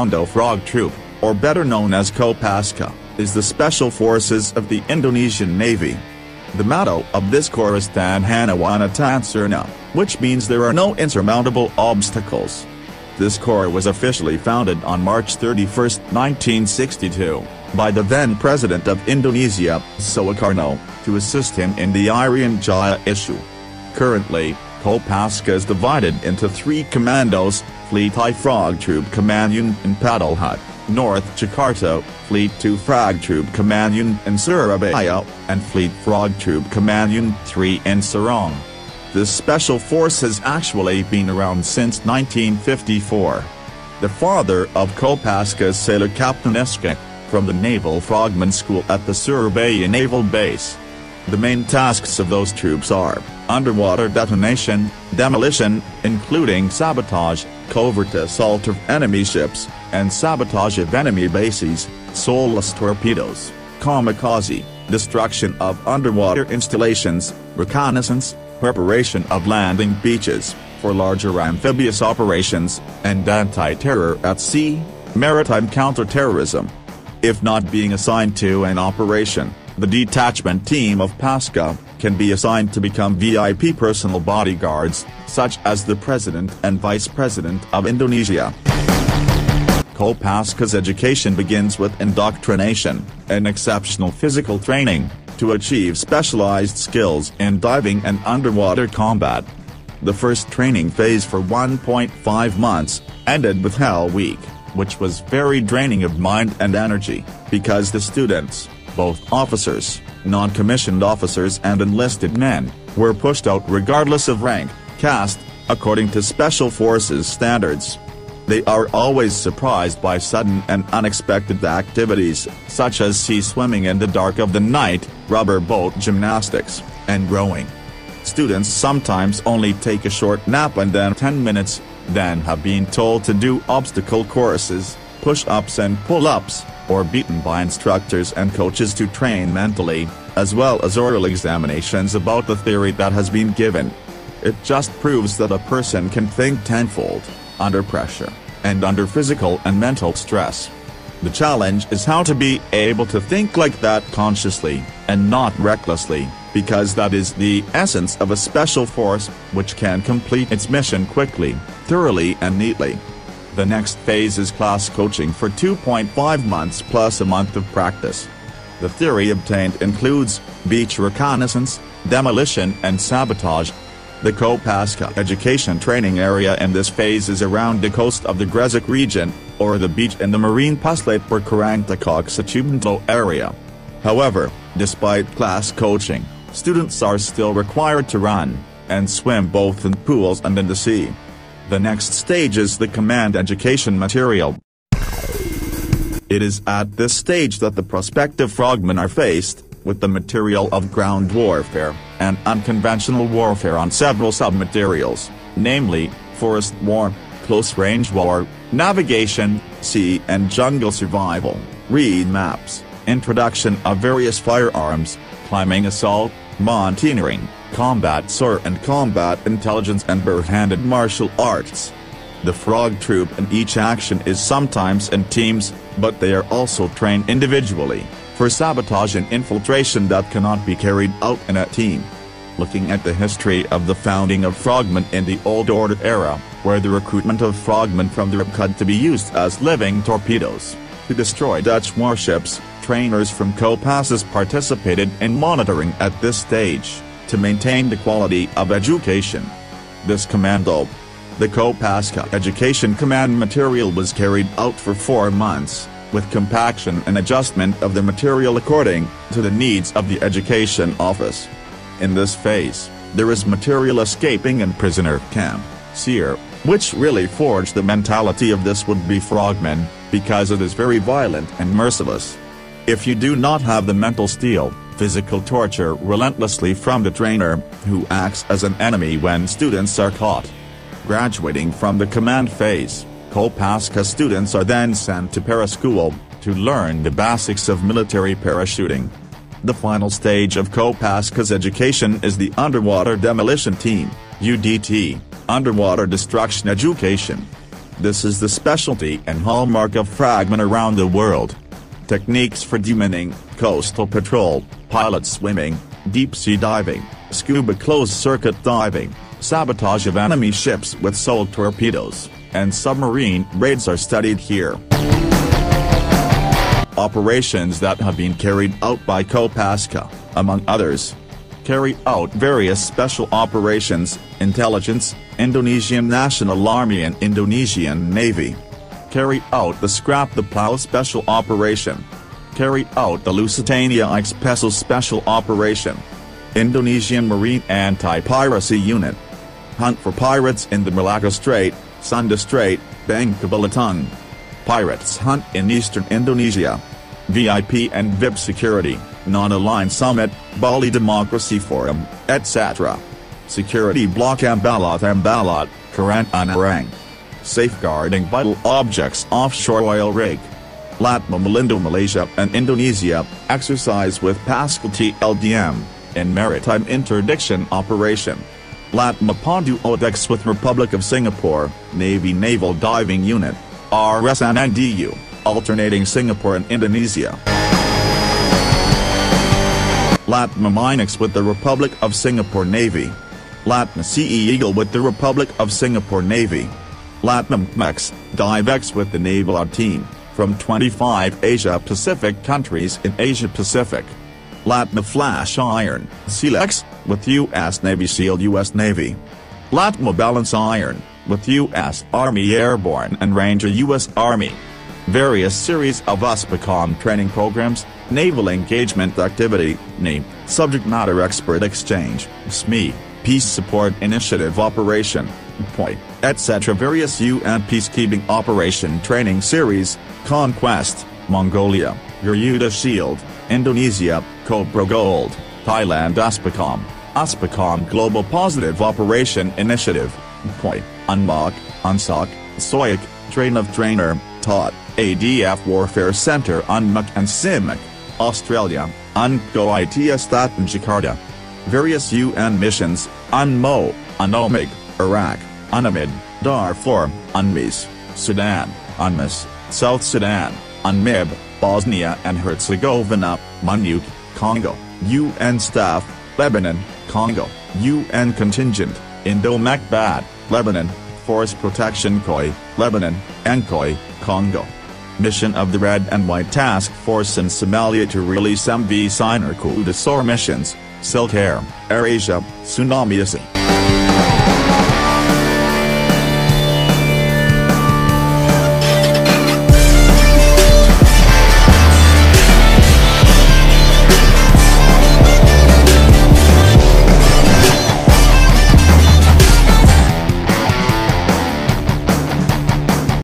Komando Frog Troop, or better known as Kopaska, is the special forces of the Indonesian Navy. The motto of this corps is Tan Hana Wana Tan Sirna, which means there are no insurmountable obstacles. This corps was officially founded on March 31, 1962, by the then President of Indonesia, Soekarno, to assist him in the Irian Jaya issue. Currently, Kopaska is divided into 3 commandos: Fleet I Frog Troop Command Unit in Paddle Hut, North Jakarta, Fleet II Frog Troop Command Unit in Surabaya, and Fleet Frog Troop Command Unit 3 in Sorong. This special force has actually been around since 1954. The father of Kopaska is Sailor Captain Iskak, from the Naval Frogman School at the Surabaya Naval Base. The main tasks of those troops are underwater detonation, demolition, including sabotage, covert assault of enemy ships, and sabotage of enemy bases, soulless torpedoes, kamikaze, destruction of underwater installations, reconnaissance, preparation of landing beaches, for larger amphibious operations, and anti-terror at sea, maritime counter-terrorism. If not being assigned to an operation, the Detachment Team of Paska can be assigned to become VIP personal bodyguards, such as the President and Vice President of Indonesia. Kopaska's education begins with indoctrination, an exceptional physical training, to achieve specialized skills in diving and underwater combat. The first training phase for 1.5 months ended with Hell Week, which was very draining of mind and energy, because the students, both officers, non-commissioned officers and enlisted men, were pushed out regardless of rank, caste, according to Special Forces standards. They are always surprised by sudden and unexpected activities, such as sea swimming in the dark of the night, rubber boat gymnastics, and rowing. Students sometimes only take a short nap and then 10 minutes, then have been told to do obstacle courses, push-ups and pull-ups, or beaten by instructors and coaches to train mentally, as well as oral examinations about the theory that has been given. It just proves that a person can think tenfold, under pressure, and under physical and mental stress. The challenge is how to be able to think like that consciously, and not recklessly, because that is the essence of a special force, which can complete its mission quickly, thoroughly and neatly. The next phase is class coaching for 2.5 months plus a month of practice. The theory obtained includes beach reconnaissance, demolition and sabotage. The Kopaska education training area in this phase is around the coast of the Gresik region, or the beach in the Marine Puslate or Karangtakok Sachubanto area. However, despite class coaching, students are still required to run and swim both in pools and in the sea. The next stage is the command education material. It is at this stage that the prospective frogmen are faced with the material of ground warfare and unconventional warfare on several sub-materials, namely, forest war, close-range war, navigation, sea and jungle survival, read maps, introduction of various firearms, climbing assault, mountaineering, combat SOAR and combat intelligence and bare-handed martial arts. The frog troop in each action is sometimes in teams, but they are also trained individually, for sabotage and infiltration that cannot be carried out in a team. Looking at the history of the founding of frogmen in the Old Order era, where the recruitment of frogmen from the Ripcud to be used as living torpedoes, to destroy Dutch warships, trainers from Kopaskas participated in monitoring at this stage, to maintain the quality of education. This commando, the Kopaska Education Command material, was carried out for 4 months, with compaction and adjustment of the material according to the needs of the Education Office. In this phase, there is material escaping and prisoner camp, SEER, which really forged the mentality of this would-be frogmen, because it is very violent and merciless. If you do not have the mental steel, physical torture relentlessly from the trainer, who acts as an enemy when students are caught. Graduating from the command phase, Kopaska students are then sent to para school, to learn the basics of military parachuting. The final stage of Kopaska's education is the Underwater Demolition Team, UDT, Underwater Destruction Education. This is the specialty and hallmark of frogmen around the world. Techniques for demining, coastal patrol, pilot swimming, deep-sea diving, scuba closed-circuit diving, sabotage of enemy ships with soul torpedoes, and submarine raids are studied here. Operations that have been carried out by Kopaska, among others. Carry out various special operations, intelligence, Indonesian National Army and Indonesian Navy. Carry out the Scrap the Plow Special Operation. Carry out the Lusitania Expresso Special Operation. Indonesian Marine Anti-Piracy Unit. Hunt for pirates in the Malacca Strait, Sunda Strait, Bangka Belitung. Pirates hunt in eastern Indonesia. VIP and VIP security, non-aligned summit, Bali Democracy Forum, etc. Security block Ambalat, Karantanarang. Safeguarding vital objects offshore oil rig. Latma Malindo Malaysia and Indonesia, exercise with Paska TLDM, in maritime interdiction operation. Latma Pandu Odex with Republic of Singapore, Navy Naval Diving Unit, RSNNDU, alternating Singapore and Indonesia. Latma Minex with the Republic of Singapore Navy. Latma CE Eagle with the Republic of Singapore Navy. Latma MX, DiveX with the Naval Team, from 25 Asia-Pacific countries in Asia-Pacific. Latma Flash Iron, SEALX, with U.S. Navy SEAL U.S. Navy. Latma Balance Iron, with U.S. Army Airborne and Ranger U.S. Army. Various series of USPACOM training programs, Naval Engagement Activity, NE, Subject Matter Expert Exchange, SME, Peace Support Initiative Operation, POI, etc. Various UN Peacekeeping Operation Training Series, Conquest, Mongolia, Garuda Shield, Indonesia, Cobra Gold, Thailand USPACOM Global Positive Operation Initiative, POI, UNMOC, UNSOC, SOIC, Train of Trainer, taught, ADF Warfare Center UNMOC and CIMIC, Australia, UNCO ITS in Jakarta. Various UN missions, UNMO, UNOMIG, Iraq, UNAMID, Darfur, UNMIS, Sudan, UNMIS, South Sudan, UNMIB, Bosnia and Herzegovina, MONUC, Congo, UN Staff, Lebanon, Congo, UN Contingent, Indo-Macbad, Lebanon, Force Protection COI, Lebanon, ENCOI, Congo. Mission of the Red and White Task Force in Somalia to release MV Siner Kudasor missions, Silk Air, AirAsia, Tsunami.